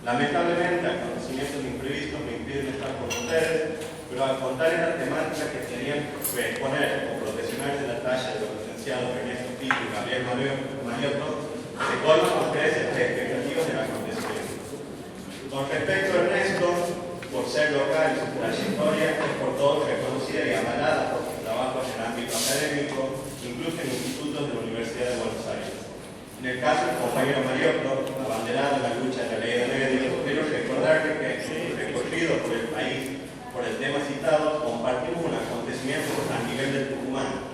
Lamentablemente, acontecimientos imprevistos me impiden estar con ustedes, pero al contar esta temática que tenían que exponer como profesionales de la talla de los licenciados Ernesto Pico y Gabriel Mariotto, se colman con creces las expectativas del acontecimiento. Con respecto a Ernesto, por ser local y su trayectoria es por todos reconocida y avalada por sus trabajos en el ámbito académico, incluso en institutos de la Universidad de Buenos Aires. En el caso del compañero Mariotto, abanderado en la lucha de la ley de medios, quiero recordarle que en su recorrido por el país, por el tema citado, compartimos un acontecimiento a nivel del Tucumán,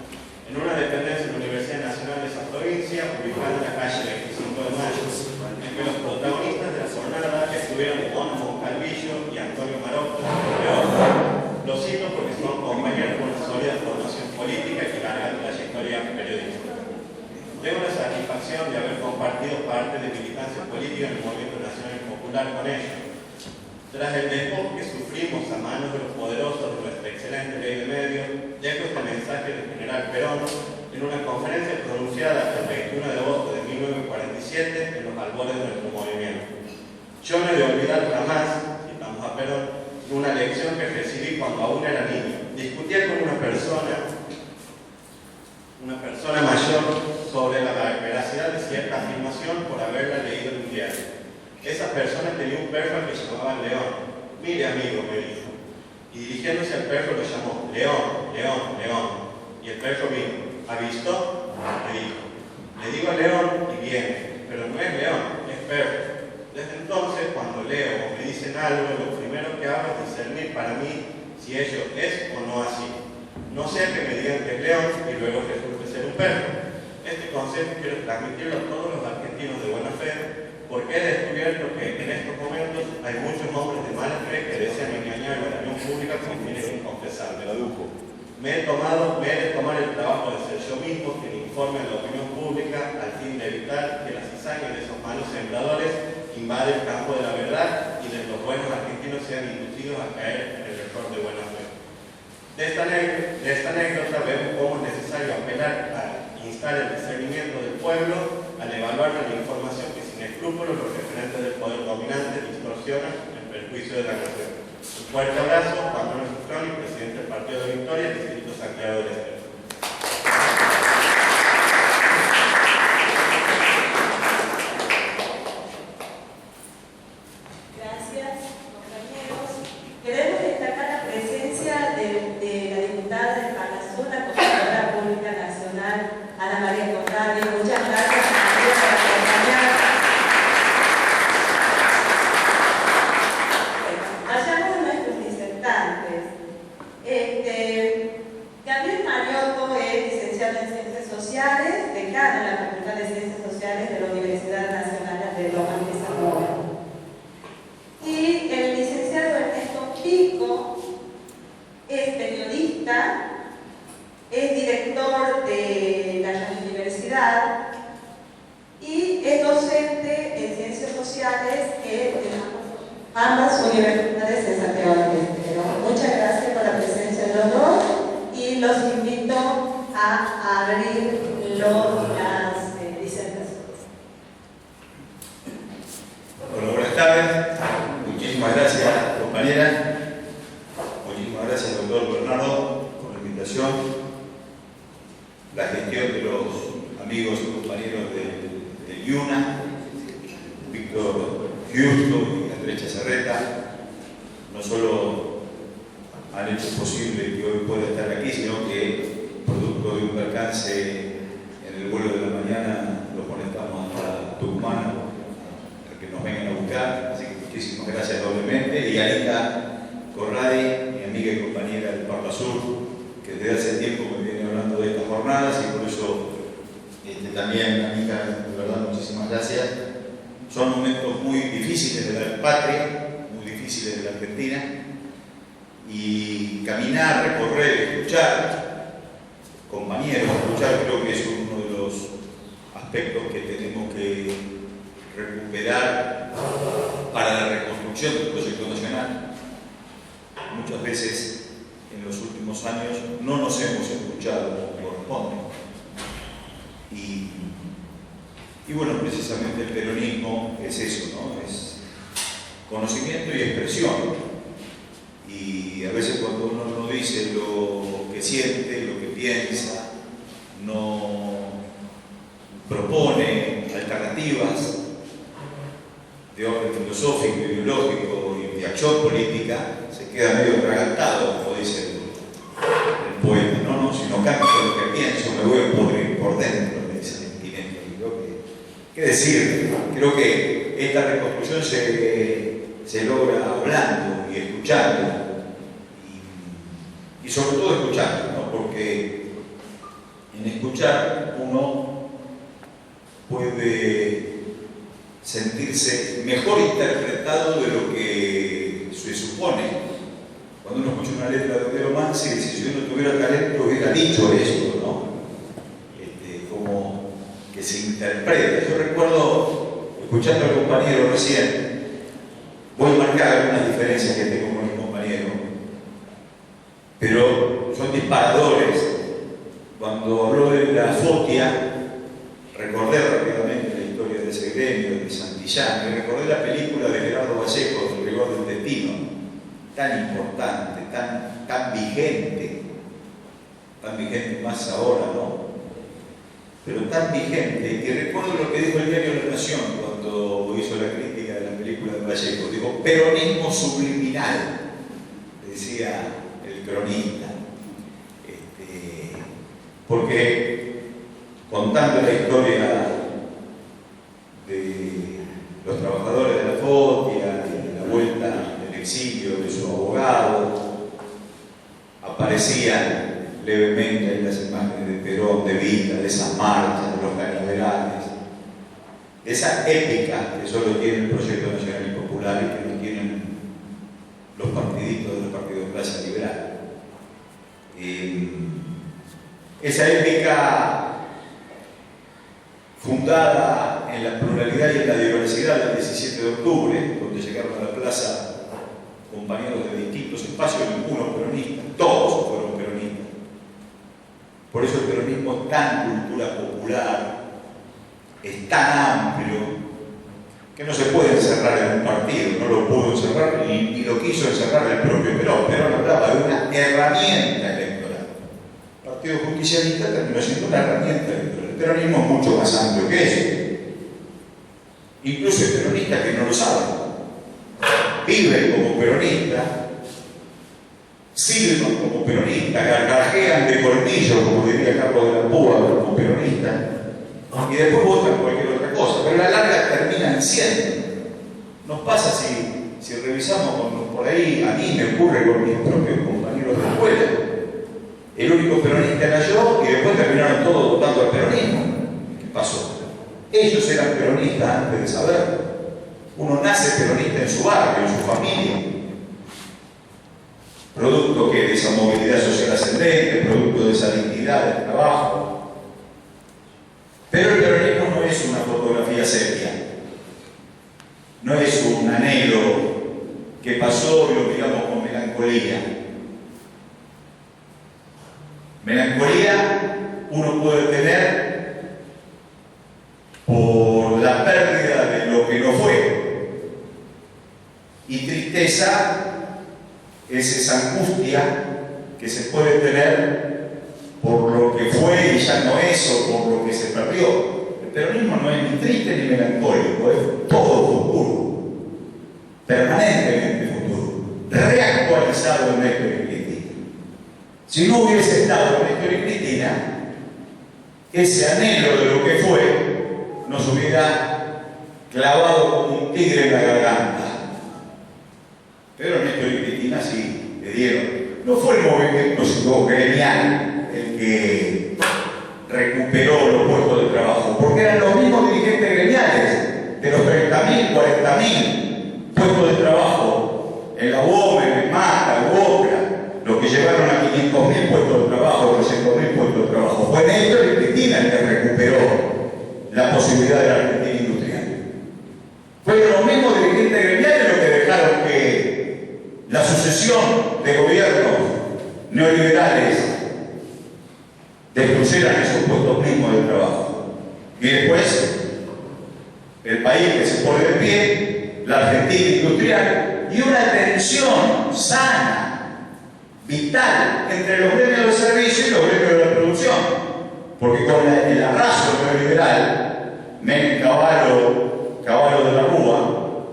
en una dependencia de la Universidad Nacional de esa provincia, ubicada en la calle 25 de Mayo, en que los protagonistas de la jornada estuvieron Mona Moncalvillo y Antonio Marotto, entre otros. Los cito porque son compañeros con una sólida formación política y larga trayectoria periodística. Tengo la satisfacción de haber compartido parte de militancia política en el Movimiento Nacional y Popular con ellos. Tras el despojo que sufrimos a manos de los poderosos de nuestra excelente ley de medios, dejo este mensaje del general Perón en una conferencia pronunciada el 21 de agosto de 1947 en los albores de nuestro movimiento. Yo no he de olvidar jamás, citamos a Perón, una lección que recibí cuando aún era niño. Discutía con una persona mayor sobre la veracidad de cierta afirmación por haberla leído en un diario. Esa persona tenía un perro que llamaba León. Mire, amigo, me dijo. Y dirigiéndose al perro lo llamó León, León, León. Y el perro vino. ¿Ha visto? Me dijo. Le digo a León y viene, pero no es León, es perro. Desde entonces, cuando leo o me dicen algo, lo primero que hago es discernir para mí si ello es o no así. No sea que me digan que es León y luego resulte ser un perro. Este consejo quiero transmitirlo a todos los argentinos de buena fe, porque he descubierto que en estos momentos hay muchos hombres de mala fe que desean engañar a la opinión pública con fines inconfesables. Me he de tomar el trabajo de ser yo mismo quien informe a la opinión pública al fin de evitar que las cizañas de esos malos sembradores invaden el campo de la verdad y de los buenos argentinos sean inducidos a caer en el error de buena fe. De esta anécdota vemos cómo es necesario apelar a instar el discernimiento del pueblo al evaluar la información que sin escrúpulos los referentes del poder dominante distorsionan en perjuicio de la nación. Un fuerte abrazo, Juan Manuel Zucconi, presidente del Partido de Victoria, Distrito Santiago del Estero. conocimiento y expresión. Y a veces cuando uno no dice lo que siente, lo que piensa, no propone alternativas de orden filosófico, ideológico y de acción política, se queda medio atragantado, como dice el poeta, ¿no? Si no cambio lo que pienso, me voy a pudrir por dentro, me dice Spinetta. Y creo que, ¿qué decir? Creo que esta reconstrucción se logra hablando y escuchando, y sobre todo escuchando, ¿no? Porque en escuchar uno puede sentirse mejor interpretado de lo que se supone. Cuando uno escucha una letra de Homero Manzi, dice: si yo no tuviera talento hubiera dicho esto, ¿no? Como que se interpreta. Yo recuerdo, escuchando al compañero recién, voy a marcar algunas diferencias que tengo con el compañero, pero son disparadores. Cuando habló de la Fotia, recordé rápidamente la historia de ese gremio, de Santillán, y recordé la película de Gerardo Vallejo, El rigor del destino, tan importante, tan vigente más ahora, ¿no? Pero tan vigente. Y recuerdo lo que dijo el diario La Nación cuando hizo la crítica de la película de Vallejo. Dijo: peronismo subliminal, decía el cronista. Porque contando la historia de los trabajadores de la Fotia, de la vuelta del exilio de su abogado, aparecían levemente en las imágenes de Perón, de Vita, de esas marchas, de los cañaverales, de esa épica que solo tiene el Proyecto Nacional y Popular y que no tienen los partiditos de los partidos de clase liberal. Esa épica fundada en la pluralidad y en la diversidad del 17 de octubre, donde llegaron a la plaza compañeros de distintos espacios, ninguno peronista, todos fueron peronistas. Por eso el peronismo es tan cultura popular, es tan amplio, que no se puede encerrar en un partido, no lo pudo encerrar ni lo quiso encerrar el propio Perón. Perón hablaba de una herramienta electoral. El Partido Justicialista terminó siendo una herramienta electoral. El peronismo es mucho más amplio que eso. Incluso hay peronistas que no lo saben. Viven como peronistas, silban como peronistas, gargajean de colmillo, como diría Carlos de la Púa, como peronistas, y después votan cualquier otra cosa, pero a la larga terminan siendo. Nos pasa si revisamos por ahí, a mí me ocurre con mis propios compañeros de escuela. El único peronista era yo y después terminaron todos votando al peronismo. ¿Qué pasó? Ellos eran peronistas antes de saberlo. Uno nace peronista en su barrio, en su familia. Producto de esa movilidad social ascendente, producto de esa dignidad del trabajo. Pero el peronismo no es una fotografía sepia. No es un anhelo que pasó y lo miramos con melancolía. Melancolía uno puede tener por la pérdida de lo que no fue. Y tristeza es esa angustia que se puede tener por lo que fue y ya no es, o por lo que se perdió. El peronismo no es ni triste ni melancólico, es todo futuro, permanentemente futuro, reactualizado en Néstor y Cristina. Si no hubiese estado Néstor y Cristina, ese anhelo de lo que fue nos hubiera clavado como un tigre en la garganta. Pero Néstor y Cristina sí le dieron. No fue el movimiento gremial el que recuperó los puestos de trabajo, porque eran los mismos dirigentes gremiales de los 30.000, 40.000 puestos de trabajo en la UOME, en Mata, en Boca, los que llevaron a 500.000 puestos de trabajo, 300.000 puestos de trabajo. Fue Néstor y Cristina el que recuperó la posibilidad de la Argentina industrial. Fueron los mismos dirigentes gremiales los que dejaron que la sucesión de gobiernos neoliberales destruyeran esos puestos mismos de trabajo. Y después, el país que se pone de pie la Argentina industrial y una tensión sana, vital, entre los gremios de servicio y los gremios de la producción. Porque con el arraso neoliberal, Menem Cavallo de la Rúa,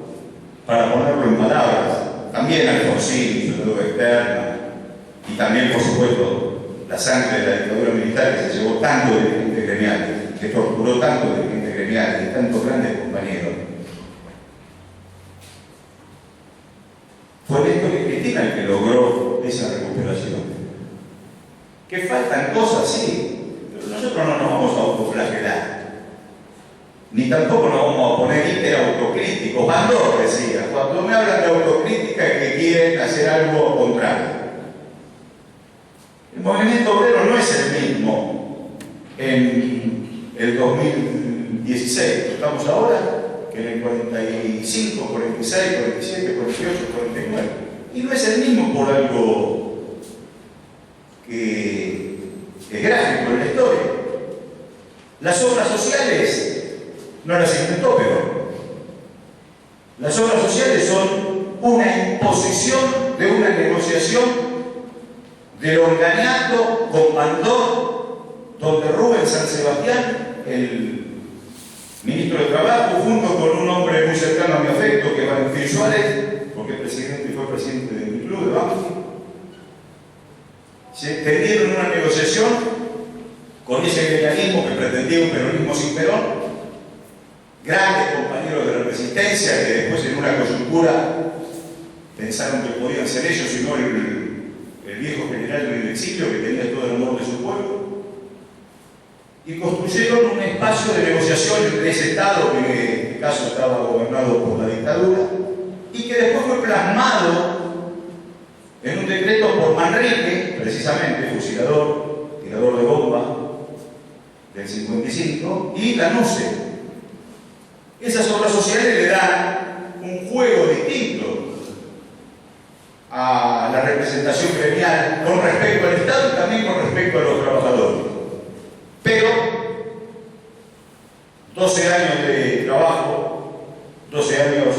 para ponerlo en palabras, también Alfonsín, su deuda externa, y también, por supuesto, la sangre de la dictadura militar que se llevó tanto de dirigentes gremiales, que torturó tanto de dirigentes gremiales y tantos grandes compañeros. Fue Néstor y Cristina el que logró esa recuperación. ¿Que faltan cosas? Sí, pero nosotros no nos vamos a autoflagelar. Ni tampoco nos vamos a poner hiperautocríticos. Bandor decía, cuando me hablan de autocrítica es que quieren hacer algo contrario. El movimiento obrero no es el mismo en el 2016, estamos ahora, que en el 45, 46, 47, 48, 49. Y no es el mismo por algo que es gráfico en la historia. Las obras sociales no las inventó Perón. Las obras sociales son una imposición de una negociación del organato con Bandor, donde Rubén San Sebastián, el ministro de Trabajo, junto con un hombre muy cercano a mi afecto, que es Valentín Suárez, porque fue presidente de mi club de Banfield, se tendieron una negociación con ese gremialismo que pretendía un peronismo sin Perón, grandes compañeros de la resistencia que después en una coyuntura pensaron que podían ser ellos y no el viejo general del exilio que tenía todo el amor de su pueblo, y construyeron un espacio de negociación entre ese Estado que en este caso estaba gobernado por la dictadura y que después fue plasmado en un decreto por Manrique, precisamente fusilador, tirador de bomba del 55, y Lanusse. Esas obras sociales le dan un juego distinto a la representación gremial con respecto al Estado y también con respecto a los trabajadores. Pero 12 años de trabajo, 12 años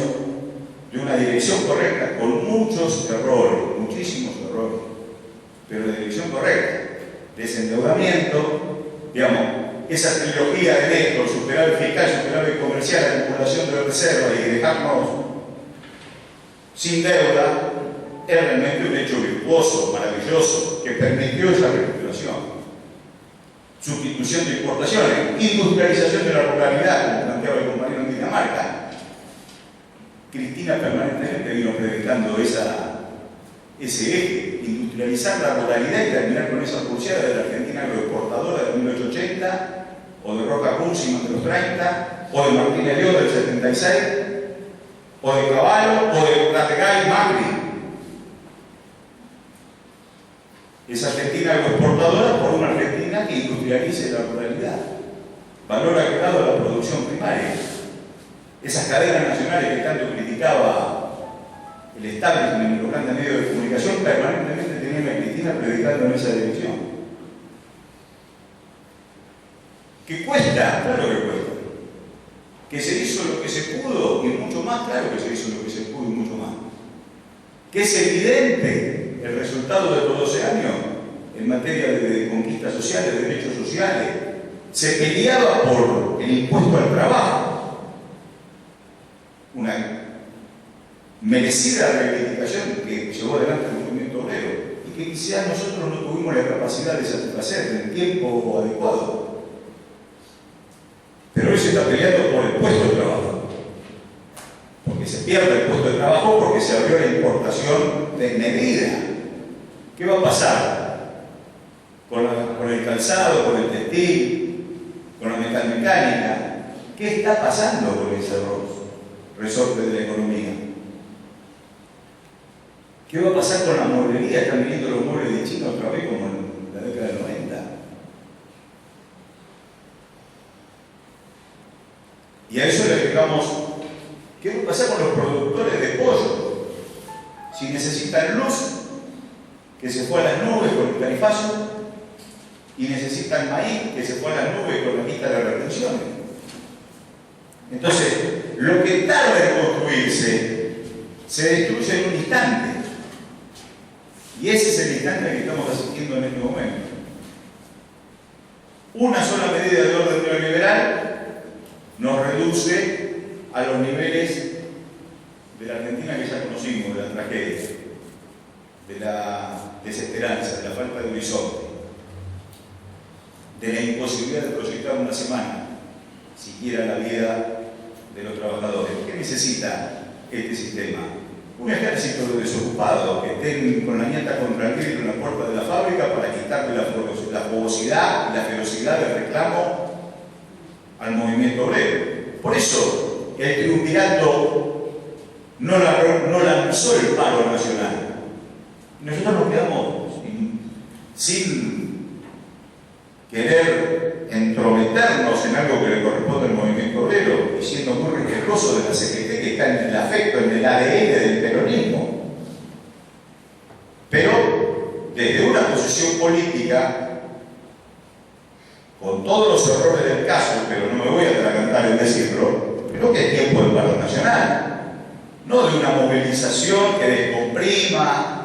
de una dirección correcta, con muchos errores, muchísimos errores, pero de dirección correcta, desendeudamiento, digamos, esa trilogía de Néstor, superávit fiscal, superávit comercial, acumulación de reserva y dejarnos sin deuda, es realmente un hecho virtuoso, maravilloso, que permitió esa recuperación. Sustitución de importaciones, industrialización de la ruralidad, como planteaba el compañero en Dinamarca. Cristina permanentemente vino predicando ese eje, industrializar la ruralidad y terminar con esa pulseada de la Argentina agroexportadora de 1880, o de Roca Púlsima de los 30, o de Martínez León del 76, o de Cavallo, o de Lategay Macri. Esa Argentina agroexportadora por una Argentina que industrialice la ruralidad, valor agregado a la producción primaria. Esas cadenas nacionales que tanto criticaba el establishment y los grandes medios de comunicación, permanentemente tenían a Cristina predicando en esa dirección. ¿Que cuesta? Claro que cuesta. ¿Que se hizo lo que se pudo y mucho más? Claro que se hizo lo que se pudo y mucho más. ¿Que es evidente el resultado de los 12 años en materia de conquistas sociales, de derechos sociales? Se peleaba por el impuesto al trabajo, una merecida reivindicación que llevó adelante el movimiento obrero y que quizás nosotros no tuvimos la capacidad de satisfacer en el tiempo adecuado. Pero hoy se está peleando por el puesto de trabajo, porque se pierde el puesto de trabajo porque se abrió la importación desmedida. ¿Qué va a pasar con el calzado, con el textil, con la metalmecánica? ¿Qué está pasando con ese resorte de la economía? ¿Qué va a pasar con la mueblería? Están viniendo los muebles de China otra vez como en la década del 90. Y a eso le agregamos, ¿qué va a pasar con los productores de pollo? Si necesitan luz, que se fue a las nubes con el tarifazo, y necesitan maíz, que se fue a las nubes con la quita de las retenciones. Entonces, lo que tarda en construirse se destruye en un instante. Y ese es el instante al que estamos asistiendo en este momento. Una sola medida de orden neoliberal nos reduce a los niveles de la Argentina que ya conocimos, de la tragedia, de la desesperanza, de la falta de horizonte, de la imposibilidad de proyectar una semana, siquiera la vida de los trabajadores. ¿Qué necesita este sistema? Un ejército de desocupados que estén con la ñata contra el vidrio en la puerta de la fábrica para quitarle la fogosidad y la ferocidad del reclamo al movimiento obrero. Por eso el triunvirato no lanzó el paro nacional. Nosotros nos quedamos sin querer entrometernos en algo que le corresponde al movimiento obrero y siendo muy respetuoso de la CGT que está en el afecto, en el ADN del peronismo. Pero desde una posición política, con todos los errores del caso, pero no me voy a atragantar en decirlo, creo que es tiempo del paro nacional, no de una movilización que descomprima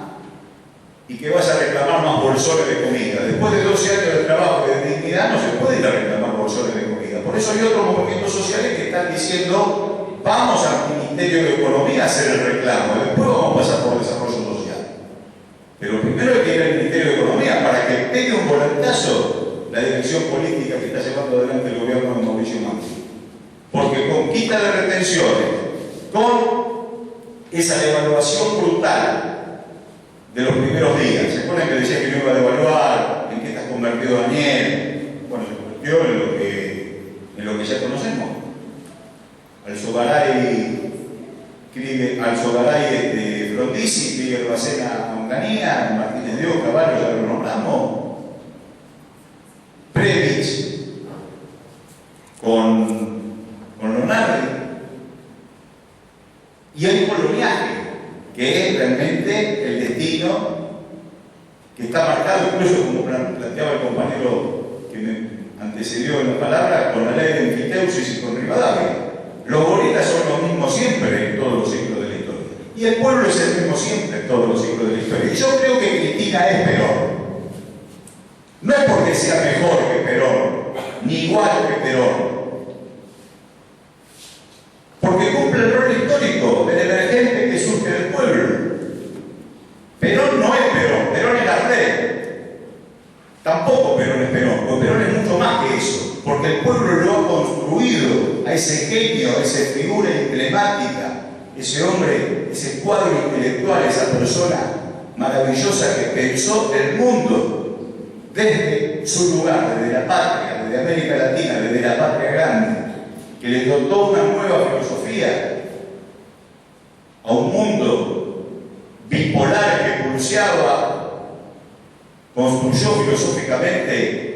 y que vaya a reclamar más bolsones de comida. Después de 12 años de trabajo y de dignidad no se puede ir a reclamar bolsones de comida. Por eso hay otros movimientos sociales que están diciendo vamos al Ministerio de Economía a hacer el reclamo, después vamos a pasar por desarrollo social. Pero primero hay que ir al Ministerio de Economía para que pegue un volantazo la dirección política que está llevando adelante el gobierno de Mauricio Macri. Porque con quita de retenciones, con esa devaluación brutal de los primeros días. ¿Se acuerdan que decía que no iba a devaluar? ¿En qué estás convertido, Daniel? Bueno, se convirtió en lo que ya conocemos. Alzogaray Frondizi, Miguel Bacena Onganía, Martínez de Oca, Caballo, ya lo nombramos. Previch con Lonardi. Y el coloniaje, que es realmente el destino que está marcado, incluso como planteaba el compañero que me antecedió en la palabra, con la ley de Enfiteusis y con Rivadavia. Los gorilas son los mismos siempre en todos los siglos de la historia. Y el pueblo es el mismo siempre en todos los siglos de la historia. Y yo creo que Cristina es Perón. No es porque sea mejor que Perón, ni igual que Perón. Porque cumple el rol histórico del emergente que surge del pueblo. Perón no es Perón, Perón es la red. Tampoco Perón es Perón, porque Perón es mucho más que eso, porque el pueblo lo ha construido a ese genio, a esa figura emblemática, ese hombre, ese cuadro intelectual, esa persona maravillosa que pensó el mundo desde su lugar, desde la patria, desde América Latina, desde la patria grande, que le dotó una nueva filosofía a un mundo bipolar que pulseaba, construyó filosóficamente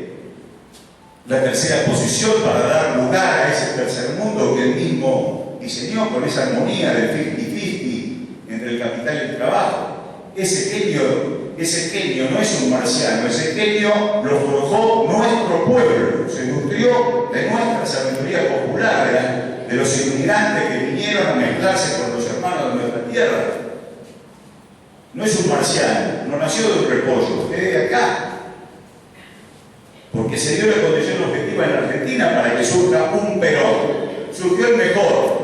la tercera posición para dar lugar a ese tercer mundo que él mismo diseñó con esa armonía del 50-50 entre el capital y el trabajo. Ese genio no es un marciano, ese genio lo forjó nuestro pueblo, se nutrió de nuestra sabiduría popular, de los inmigrantes que vinieron a mezclarse con los hermanos de nuestra tierra. No es un marciano, no nació de un repollo, es de acá. Porque se dio la condición objetiva en la Argentina para que surja un Perón. Surgió el mejor.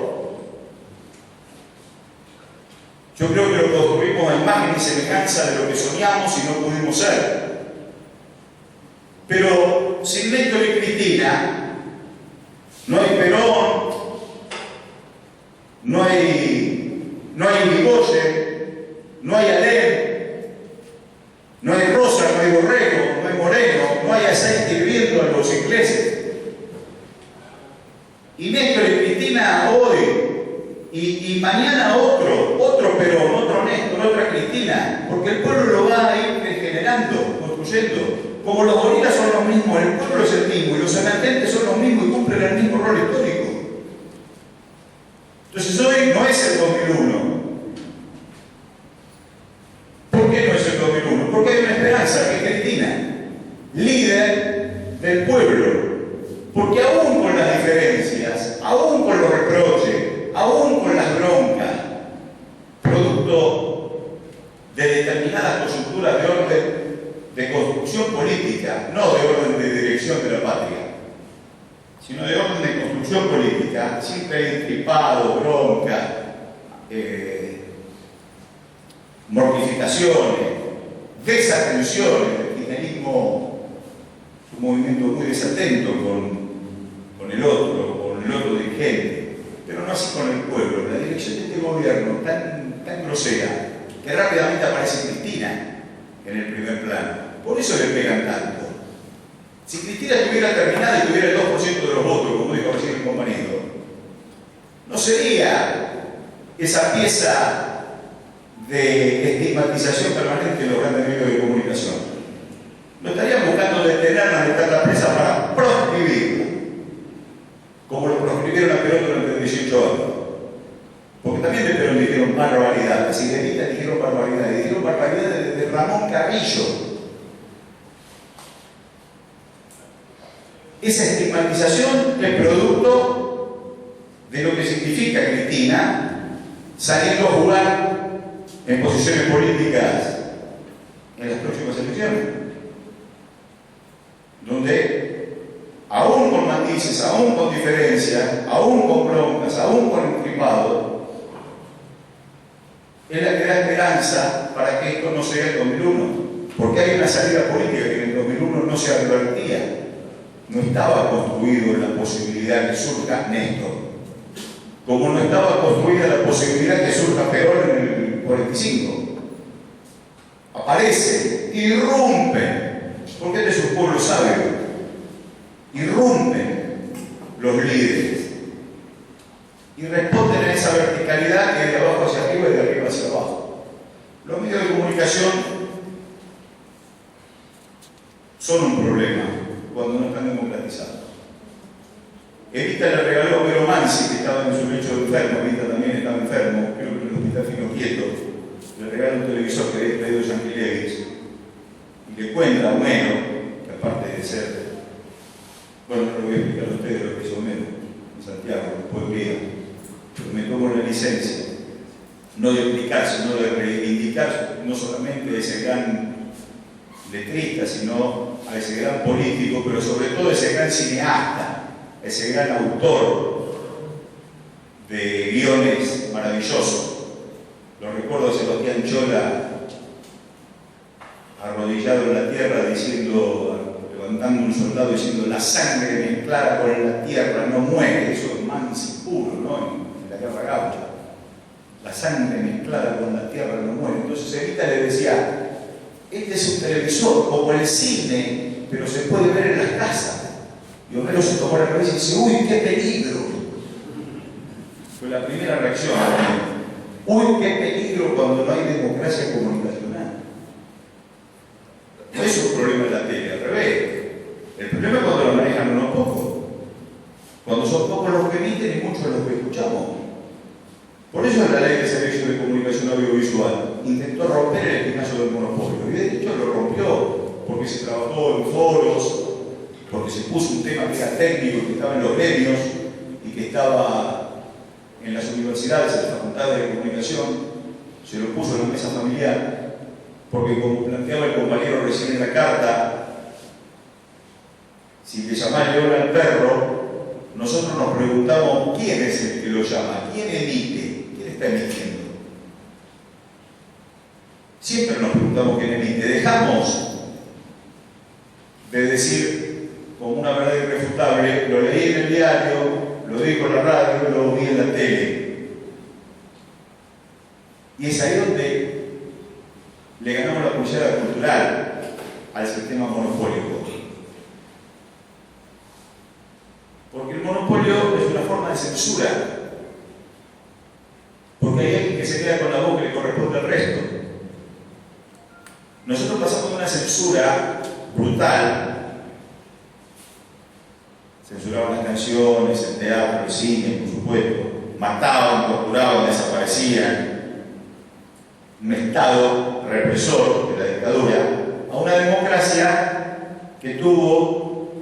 Yo creo que lo construimos a imagen y semejanza de lo que soñamos y no pudimos ser. Pero sin Néstor y Cristina no hay Perón, no hay Irigoyen, no hay Alem, no hay Rosa, no hay Borrego, no hay Moreno, no hay aceite hirviendo en los ingleses. Y Néstor y Cristina hoy, y mañana otro Perón, otro Néstor, otra Cristina, porque el pueblo lo va a ir regenerando, construyendo. Como los gorilas son los mismos, el pueblo es el mismo, y los emergentes son los mismos y cumplen el mismo rol histórico. Entonces hoy no es el 2001. ¿Por qué no es el 2001? Porque hay una esperanza, que es Cristina, líder del pueblo. Porque aún con las diferencias, aún con los reproches, siempre hay entripado, bronca, mortificaciones, desatenciones. El kirchnerismo es un movimiento muy desatento con el otro dirigente, pero no así con el pueblo. La dirección de este gobierno tan grosera que rápidamente aparece Cristina en el primer plano. Por eso le pegan tanto. Si Cristina estuviera terminada y tuviera el 2% de los votos, como dijo recién el compañero, no sería esa pieza de estigmatización permanente en los grandes medios de comunicación. No estarían buscando detenerla, meterla presa para proscribirla, como lo proscribieron a Perón durante 18 años. Porque también de Perón dijeron barbaridades, y de Evita dijeron barbaridades de Ramón Carrillo. Esa estigmatización es producto de lo que significa Cristina saliendo a jugar en posiciones políticas en las próximas elecciones, donde aún con matices, aún con diferencias, aún con broncas, aún con entripado, es la que da esperanza para que esto no sea el 2001, porque hay una salida política que en el 2001 no se advertía. No estaba construido la posibilidad que surja Néstor, como no estaba construida la posibilidad que surja Perón en el 45. Aparece, irrumpen, porque este es un pueblo sabio, irrumpen los líderes y responden a esa verticalidad que es de abajo hacia arriba y de arriba hacia abajo. Los medios de comunicación son un problema cuando no están democratizados. Evita le regaló a Vero Mansi, que estaba en su lecho de enfermo. Evita también estaba enfermo, creo que en el hospital Fino Quieto. Le regala un televisor que había traído Yankelevich y le cuenta a Homero, que aparte de ser, bueno, no lo voy a explicar a ustedes lo que es Homero en Santiago, después griego, pero me tomo la licencia no de explicar, sino de reivindicar no solamente ese gran letrista, sino a ese gran político, pero sobre todo ese gran cineasta, ese gran autor de guiones maravillosos. Lo recuerdo a Sebastián Chola arrodillado en la tierra diciendo, levantando un soldado diciendo: la sangre mezclada con la tierra no muere. Eso es Mansi puro, ¿no? En la guerra gaucha. La sangre mezclada con la tierra no muere. Entonces Evita le decía: este es un televisor como el cine, pero se puede ver en las casas. Y Homero se tomó la cabeza y dice: uy, qué peligro. Fue la primera reacción. Uy, qué peligro cuando no hay democracia comunicacional. No es un problema de la tele, al revés. El problema es cuando lo manejan unos pocos. Cuando son pocos los que emiten y muchos los que escuchamos. Por eso es la ley de servicios de comunicación audiovisual. Intentó romper el espinazo del monopolio. Y de hecho lo rompió porque se trabajó en foros, porque se puso un tema que era técnico, que estaba en los gremios y que estaba en las universidades, en las facultades de comunicación. Se lo puso en la mesa familiar, porque como planteaba el compañero recién en la carta, si le llamás león al perro, nosotros nos preguntamos quién es el que lo llama, quién emite, quién está emitiendo. Siempre nos preguntamos quién emite. Dejamos de decir como una verdad irrefutable: lo leí en el diario, lo dijo en la radio, lo vi en la tele. Y es ahí donde le ganamos la pulsera cultural al sistema monopólico. Porque el monopolio es una forma de censura. Porque hay alguien que se queda con la voz que le corresponde al resto. Nosotros pasamos de una censura brutal. Censuraban las canciones, el teatro, el cine, por supuesto. Mataban, torturaban, desaparecían. Un estado represor de la dictadura, a una democracia que tuvo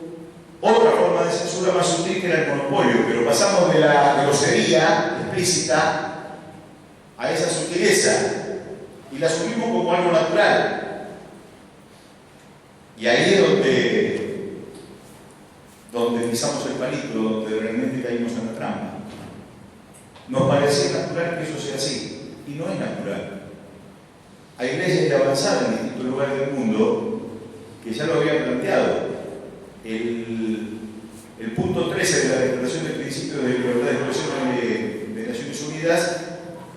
otra forma de censura más sutil, que era el monopolio. Pero pasamos de la grosería explícita a esa sutileza y la asumimos como algo natural. Y ahí es donde pisamos el palito, donde realmente caímos en la trampa. Nos parecía natural que eso sea así, y no es natural. Hay leyes de avanzada en distintos lugares del mundo que ya lo habían planteado. El punto 13 de la Declaración de Principios de Libertad de Expresión de Naciones Unidas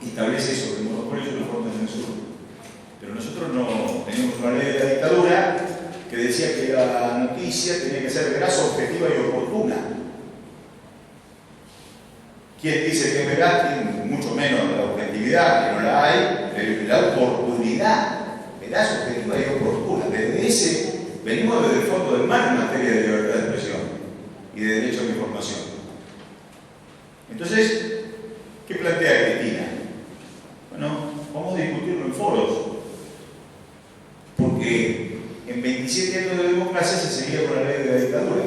establece eso, que el monopolio es una forma de censura. Pero nosotros no teníamos una ley de la dictadura que decía que la noticia tenía que ser veraz, objetiva y oportuna. ¿Quién dice que es veraz? Mucho menos la objetividad, que no la hay, pero la oportunidad, veraz, objetiva y oportuna. Desde ese, venimos desde el fondo del mar en materia de libertad de expresión y de derecho a la información. Entonces, ¿qué plantea Cristina? Bueno, vamos a discutirlo en foros, porque en 27 años de democracia se seguía con la ley de la dictadura.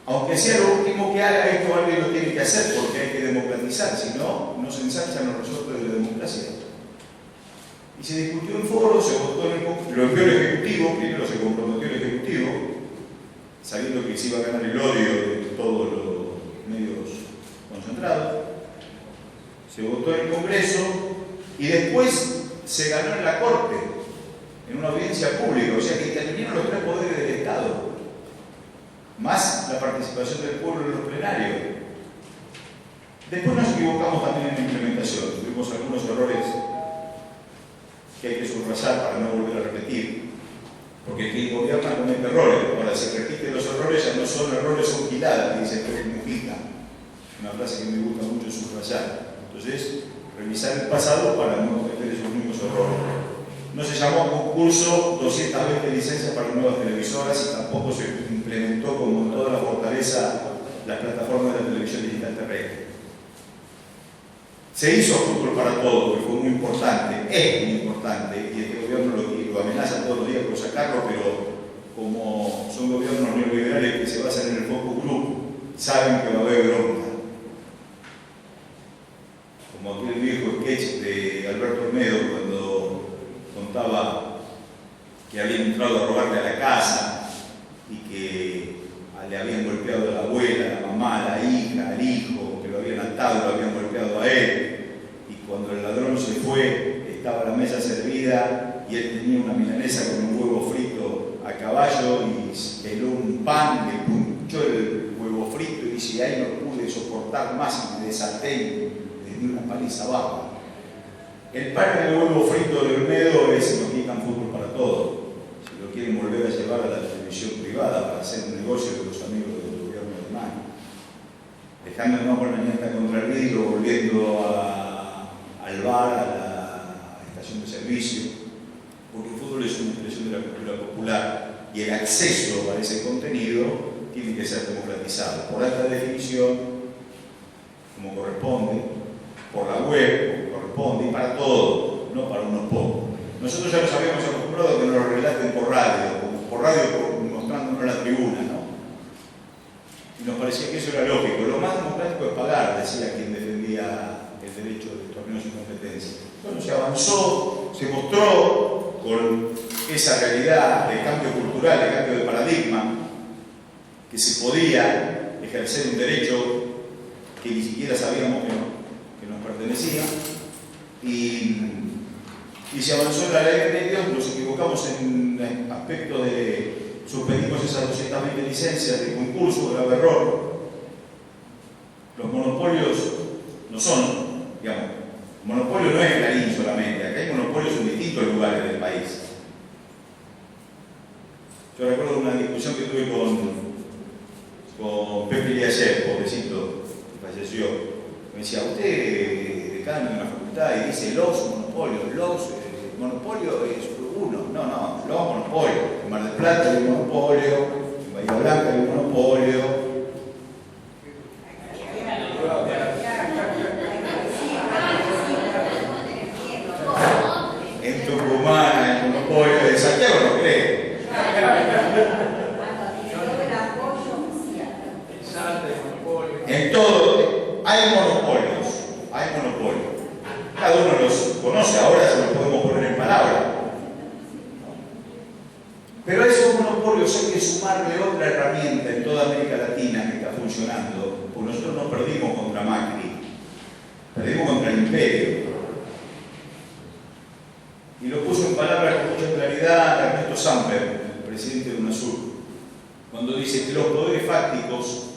Aunque sea lo último que haga, esto alguien lo tiene que hacer porque hay que democratizar, si no, no se ensanchan los resortes de la democracia. Y se discutió en foros, se votó lo envió el Ejecutivo, primero se comprometió el Ejecutivo, sabiendo que se iba a ganar el odio de todos los medios concentrados. Se votó en el Congreso y después se ganó en la Corte, en una audiencia pública, o sea que intervinieron los tres poderes del Estado, más la participación del pueblo en los plenarios. Después nos equivocamos también en la implementación, tuvimos algunos errores que hay que subrayar para no volver a repetir, porque quien gobierna comete errores. Ahora, si repiten los errores, ya no son errores, son giladas, dice Mujica, una frase que me gusta mucho subrayar. Entonces, revisar el pasado para no cometer esos mismos errores. No se llamó concurso 220 licencias para nuevas televisoras y tampoco se implementó con toda la fortaleza las plataformas de la televisión digital terrestre. Se hizo fútbol para todos, que fue muy importante, es muy importante, y este gobierno lo amenaza todos los días por sacarlo, pero como son gobiernos neoliberales que se basan en el focus group, saben que va a haber bronca. Como aquel viejo sketch de Alberto Olmedo cuando contaba que habían entrado a robarle a la casa y que le habían golpeado a la abuela, a la mamá, a la hija, al hijo, que lo habían atado, lo habían golpeado a él, y cuando el ladrón se fue estaba la mesa servida y él tenía una milanesa con un huevo frito a caballo y peló un pan, le punchó el huevo frito y dice: ahí no pude soportar más y me desaté y le di una paliza abajo. El pan del huevo frito de Olmedo es: nos quitan fútbol para todos. Si lo quieren volver a llevar a la televisión privada para hacer un negocio con los amigos del gobierno de Mani, dejándonos con la nieta contra el vidrio, volviendo al bar, a la estación de servicio, porque el fútbol es una expresión de la cultura popular y el acceso a ese contenido tiene que ser democratizado por alta definición, como corresponde, por la web, como corresponde, y para todos, no para unos pocos. Nosotros ya nos habíamos acostumbrado a que nos lo relaten por radio mostrándonos la tribuna, ¿no? Y nos parecía que eso era lógico. Lo más democrático es pagar, decía quien defendía el derecho de torneos sin competencia. Bueno, se avanzó, se mostró con esa realidad de cambio cultural, de cambio de paradigma, que se podía ejercer un derecho que ni siquiera sabíamos que nos pertenecía, y se avanzó en la ley de medios. Nos equivocamos en el aspecto de suspendimos esas 220 licencias de concurso, grave error. Los monopolios no son, digamos, monopolio no es Clarín solamente, acá hay monopolios en distintos lugares del país. Yo recuerdo una discusión que tuve con Pepe Liayer, pobrecito, que falleció. Me decía: usted decano en la facultad y dice los monopolios, monopolio es uno. No, los monopolios. En Mar del Plata hay un monopolio, en Bahía Blanca hay un monopolio. En Tucumán hay un monopolio, de Santiago no creo. En todo hay monopolios, cada uno los conoce, ahora se los podemos poner en palabras. Pero a esos monopolios hay que sumarle otra herramienta en toda América Latina que está funcionando, porque nosotros no perdimos contra Macri da Ernesto Samper, presidente de UNASUR, cuando dice que los poderes fácticos